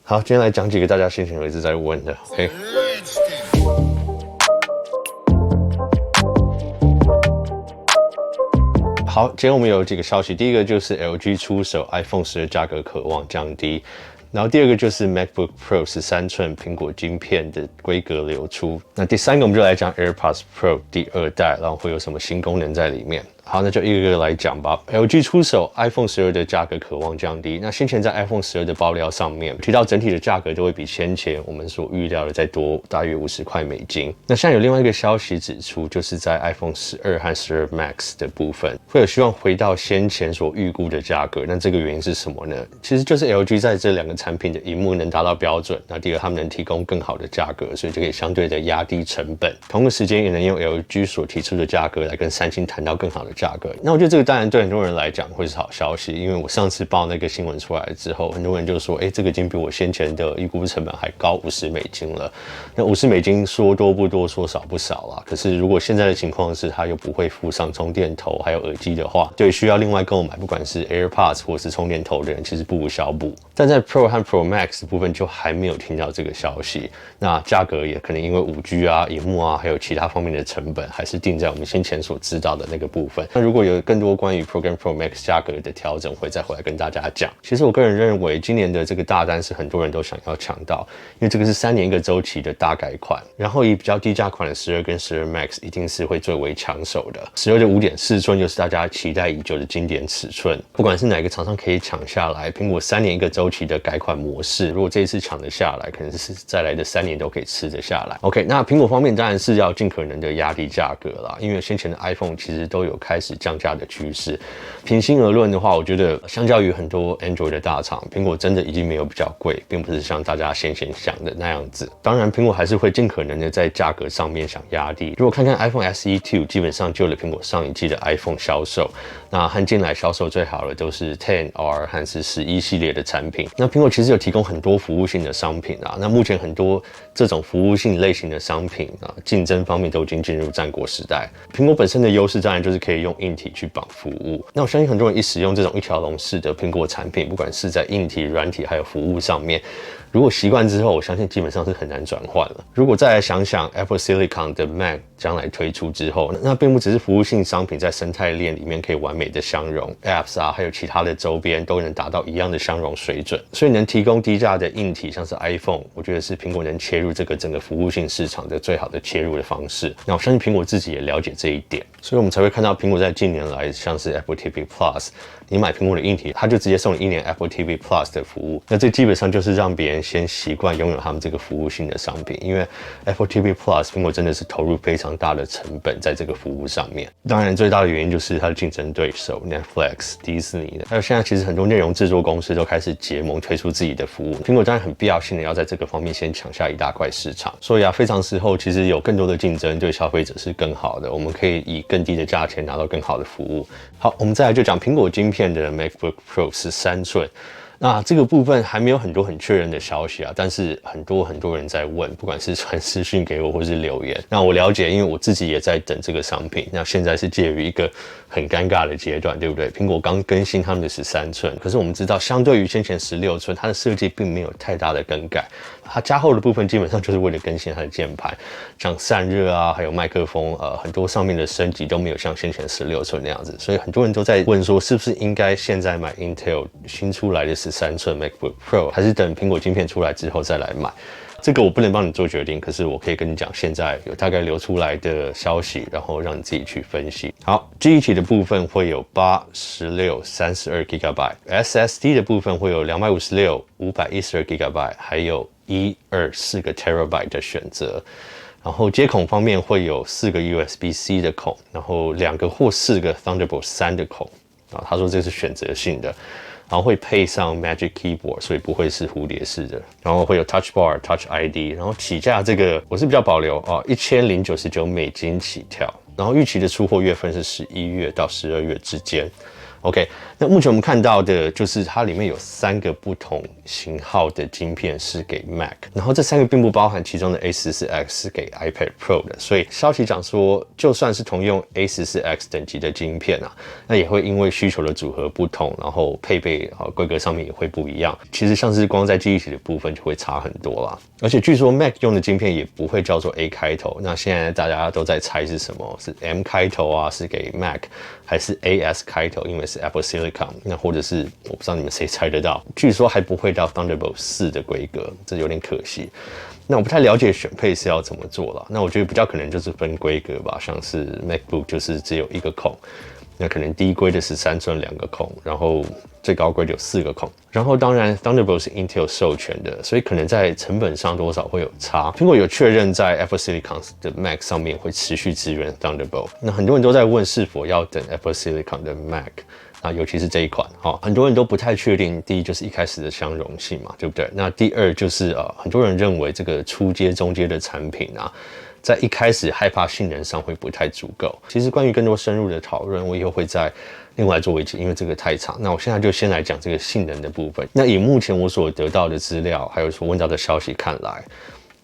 好，今天来讲几个大家先前有一直在问的 ，OK。好，今天我们有几个消息，第一个就是 LG 出手 iPhone 12价格可望降低，然后第二个就是 MacBook Pro 13寸苹果晶片的规格流出，那第三个我们就来讲 AirPods Pro 第2代，然后会有什么新功能在里面。好，那就一个个来讲吧。LG 出手 iPhone 12的价格可望降低。那先前在 iPhone 12的爆料上面提到，整体的价格都会比先前我们所预料的再多大约50块美金。那现在有另外一个消息指出，就是在 iPhone 12和12 Max 的部分，会有希望回到先前所预估的价格。那这个原因是什么呢？其实就是 LG 在这两个产品的萤幕能达到标准。那第二，他们能提供更好的价格，所以就可以相对的压低成本。同个时间也能用 LG 所提出的价格来跟三星谈到更好的价格。那我觉得这个当然对很多人来讲会是好消息，因为我上次报那个新闻出来之后，很多人就说，这个已经比我先前的预估成本还高50美金了。那50美金说多不多，说少不少啦。可是如果现在的情况是，它又不会附上充电头还有耳机的话，对需要另外购买不管是 AirPods 或是充电头的人，其实不无小补。但在 Pro 和 Pro Max 的部分就还没有听到这个消息，那价格也可能因为5G 啊、萤幕啊，还有其他方面的成本，还是定在我们先前所知道的那个部分。那如果有更多关于 Pro 跟 Pro Max 价格的调整，会再回来跟大家讲。其实我个人认为，今年的这个大单是很多人都想要抢到，因为这个是3年一个周期的大改款，然后以比较低价款的12跟12 Max 一定是会最为抢手的。12的5.4寸又是大家期待已久的经典尺寸，不管是哪个厂商可以抢下来，苹果3年一个周期的改款模式，如果这一次抢得下来，可能是再来的3年都可以吃得下来。OK， 那苹果方面当然是要尽可能的压低价格啦，因为先前的 iPhone 其实都有开始降价的趋势。平心而论的话，我觉得相较于很多 Android 的大厂，苹果真的已经没有比较贵，并不是像大家先前想的那样子。当然，苹果还是会尽可能的在价格上面想压低。如果看看 iPhone SE 2，基本上救了苹果上一季的 iPhone 销售。那和近来销售最好的都是 10R 和是11系列的产品。那苹果其实有提供很多服务性的商品啊。那目前很多这种服务性类型的商品啊，竞争方面都已经进入战国时代。苹果本身的优势当然就是可以用硬体去绑服务。那我相信很多人一使用这种一条龙式的苹果产品，不管是在硬体、软体还有服务上面，如果习惯之后，我相信基本上是很难转换了。如果再来想想 Apple Silicon 的 Mac 将来推出之后，那并不只是服务性商品在生态链里面可以完美的相容 ，Apps 啊，还有其他的周边都能达到一样的相容水准。所以能提供低价的硬体，像是 iPhone， 我觉得是苹果能切入这个整个服务性市场的最好的切入的方式。那我相信苹果自己也了解这一点，所以我们才会看到苹果在近年来，像是 Apple TV Plus， 你买苹果的硬体，它就直接送你1年 Apple TV Plus 的服务。那这基本上就是让别人先习惯拥有他们这个服务性的商品，因为 Apple TV Plus 苹果真的是投入非常大的成本在这个服务上面。当然，最大的原因就是它的竞争对手 Netflix、迪士尼的，还有现在其实很多内容制作公司都开始结盟推出自己的服务。苹果当然很必要性的要在这个方面先抢下一大块市场。所以非常时候其实有更多的竞争对消费者是更好的，我们可以以更低的价钱拿到更好的服务。好，我们再来就讲苹果晶片的 MacBook Pro 13寸。那这个部分还没有很多很确认的消息啊，但是很多人在问，不管是传私讯给我或是留言。那我了解，因为我自己也在等这个商品。那现在是介于一个很尴尬的阶段，对不对？苹果刚更新他们的13寸，可是我们知道，相对于先前16寸，它的设计并没有太大的更改。它加厚的部分基本上就是为了更新它的键盘，像散热啊，还有麦克风，很多上面的升级都没有像先前16寸那样子。所以很多人都在问说，是不是应该现在买 Intel 新出来的13寸 MacBook Pro， 还是等苹果晶片出来之后再来买？这个我不能帮你做决定，可是我可以跟你讲，现在有大概流出来的消息，然后让你自己去分析。好，记忆体的部分会有8、16、32 GB，SSD 的部分会有256、512 GB， 还有1、2、4个 TB 的选择。然后接孔方面会有4个 USB-C 的孔，然后2个或4个 Thunderbolt 3的孔。他说这是选择性的。然后会配上 Magic Keyboard， 所以不会是蝴蝶式的。然后会有 Touch Bar、Touch ID， 然后起价这个我是比较保留哦，$1099起跳。然后预期的出货月份是11月到12月之间。OK， 那目前我们看到的就是它里面有3个不同型号的晶片是给 Mac， 然后这3个并不包含其中的 A14X 是给 iPad Pro 的，所以消息讲说，就算是同用 A14X 等级的晶片啊，那也会因为需求的组合不同，然后配备规格上面也会不一样。其实像是光在记忆体的部分就会差很多啦，而且据说 Mac 用的晶片也不会叫做 A 开头，那现在大家都在猜是什么，是 M 开头啊，是给 Mac， 还是 AS 开头，因为是 Apple Silicon， 那或者是我不知道你们谁猜得到，据说还不会到 Thunderbolt 4的规格，这有点可惜。那我不太了解选配是要怎么做啦，那我觉得比较可能就是分规格吧，像是 MacBook 就是只有1个孔，那可能低规的13寸2个孔，然后最高规的有4个孔，然后当然 Thunderbolt 是 Intel 授权的，所以可能在成本上多少会有差。苹果有确认在 Apple Silicon 的 Mac 上面会持续支援 Thunderbolt， 那很多人都在问是否要等 Apple Silicon 的 Mac。那尤其是这一款，很多人都不太确定。第一就是一开始的相容性嘛，对不对？那第二就是很多人认为这个初阶、中阶的产品啊，在一开始害怕性能上会不太足够。其实关于更多深入的讨论，我以后会在另外做一集，因为这个太长。那我现在就先来讲这个性能的部分。那以目前我所得到的资料，还有所问到的消息看来，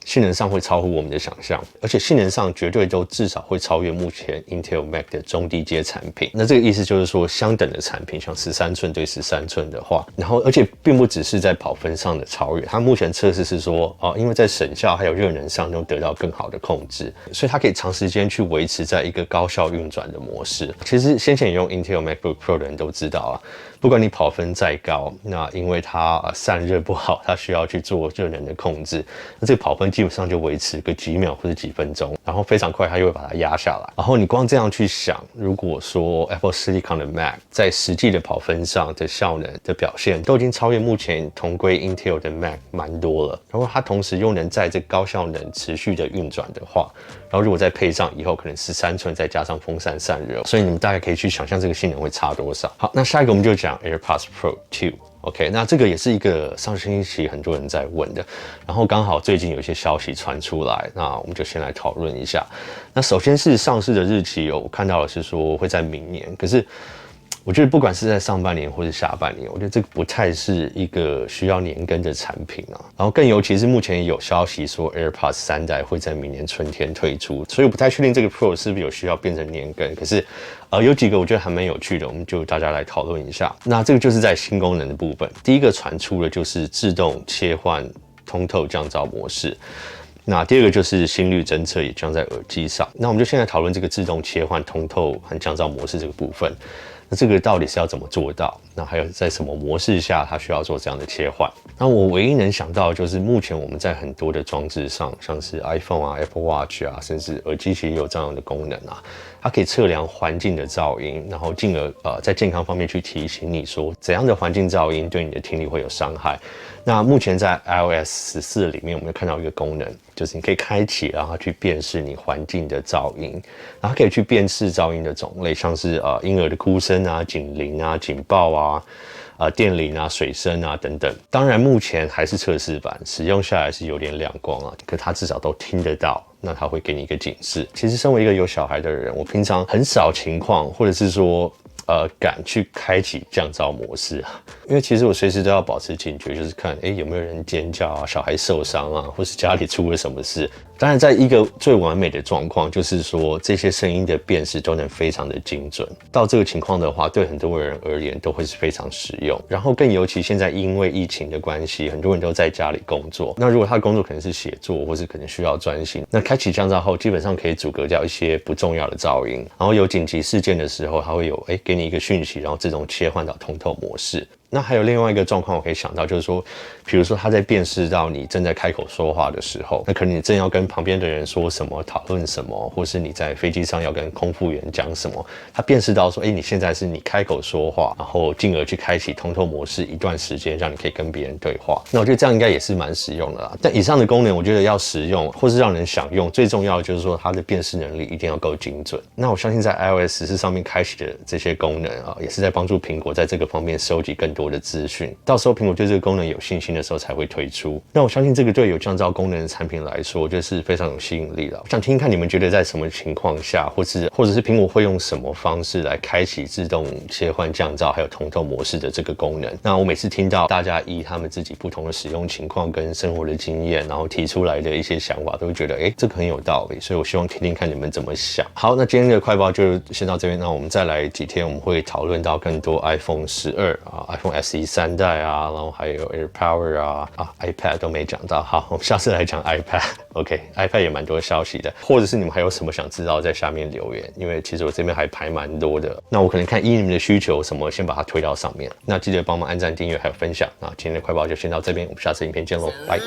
性能上会超乎我们的想象，而且性能上绝对都至少会超越目前 Intel Mac 的中低阶产品。那这个意思就是说，相等的产品，像13寸对13寸的话，然后而且并不只是在跑分上的超越，它目前测试是说，因为在省效还有热能上都得到更好的控制，所以它可以长时间去维持在一个高效运转的模式。其实先前用 Intel MacBook Pro 的人都知道啊。不管你跑分再高，那因为它散热不好，它需要去做热能的控制，那这个跑分基本上就维持个几秒或者几分钟，然后非常快它又会把它压下来。然后你光这样去想，如果说 Apple Silicon 的 Mac 在实际的跑分上的效能的表现都已经超越目前同规 Intel 的 Mac 蛮多了，然后它同时又能在这高效能持续的运转的话，然后如果再配上以后可能13寸再加上风扇散热，所以你们大概可以去想象这个性能会差多少。好，那下一个我们就讲AirPods Pro 2。OK， 那这个也是一个上星期很多人在问的，然后刚好最近有一些消息传出来，那我们就先来讨论一下。那首先是上市的日期我看到的是说会在明年，可是我觉得不管是在上半年或是下半年，我觉得这个不太是一个需要年更的产品啊。然后更尤其是目前有消息说 AirPods 3代会在明年春天推出，所以我不太确定这个 Pro 是不是有需要变成年更。可是有几个我觉得还蛮有趣的，我们就大家来讨论一下。那这个就是在新功能的部分，第一个传出的就是自动切换通透降噪模式。那第二个就是心率侦测也将在耳机上。那我们就现在讨论这个自动切换通透和降噪模式这个部分。那这个到底是要怎么做到？那还有在什么模式下它需要做这样的切换？那我唯一能想到的就是目前我们在很多的装置上，像是 iPhone 啊、Apple Watch 啊，甚至耳机其实有这样的功能啊，它可以测量环境的噪音，然后进而在健康方面去提醒你说怎样的环境噪音对你的听力会有伤害。那目前在 iOS 14里面，我们看到一个功能，就是你可以开启，然后去辨识你环境的噪音，然后可以去辨识噪音的种类，像是婴儿的哭声啊、警铃啊、警报啊、电铃啊、水声啊等等。当然，目前还是测试版，使用下来是有点亮光啊，可它至少都听得到。那它会给你一个警示。其实，身为一个有小孩的人，我平常很少情况，或者是说敢去开启降噪模式啊，因为其实我随时都要保持警觉，就是看有没有人尖叫啊，小孩受伤啊，或是家里出了什么事。当然，在一个最完美的状况，就是说这些声音的辨识都能非常的精准。到这个情况的话，对很多人而言都会是非常实用。然后更尤其现在因为疫情的关系，很多人都在家里工作。那如果他的工作可能是写作，或是可能需要专心，那开启降噪后，基本上可以阻隔掉一些不重要的噪音。然后有紧急事件的时候，它会有给你一个讯息，然后自动切换到通透模式。那还有另外一个状况，我可以想到，就是说，比如说他在辨识到你正在开口说话的时候，那可能你正要跟旁边的人说什么、讨论什么，或是你在飞机上要跟空服员讲什么，他辨识到说，你现在是你开口说话，然后进而去开启通透模式一段时间，让你可以跟别人对话。那我觉得这样应该也是蛮实用的啦。但以上的功能，我觉得要实用或是让人想用，最重要的就是说它的辨识能力一定要够精准。那我相信在 iOS 14上面开启的这些功能啊，也是在帮助苹果在这个方面收集更多多的资讯。到时候苹果对这个功能有信心的时候才会推出。那我相信这个对有降噪功能的产品来说，我觉得是非常有吸引力的。我想听听看你们觉得在什么情况下，或者是苹果会用什么方式来开启自动切换降噪还有通透模式的这个功能。那我每次听到大家依他们自己不同的使用情况跟生活的经验，然后提出来的一些想法，都会觉得这个很有道理。所以我希望听听看你们怎么想。好，那今天的快报就先到这边。那我们再来几天，我们会讨论到更多 iPhone 12啊、iPhone SE 3代啊，然后还有 AirPower 啊、iPad 都没讲到。好，我们下次来讲 iPad。OK，iPad 也蛮多消息的，或者是你们还有什么想知道，在下面留言，因为其实我这边还排蛮多的。那我可能看依你们的需求什么，先把它推到上面。那记得帮忙按赞、订阅还有分享。那今天的快报就先到这边，我们下次影片见喽，拜。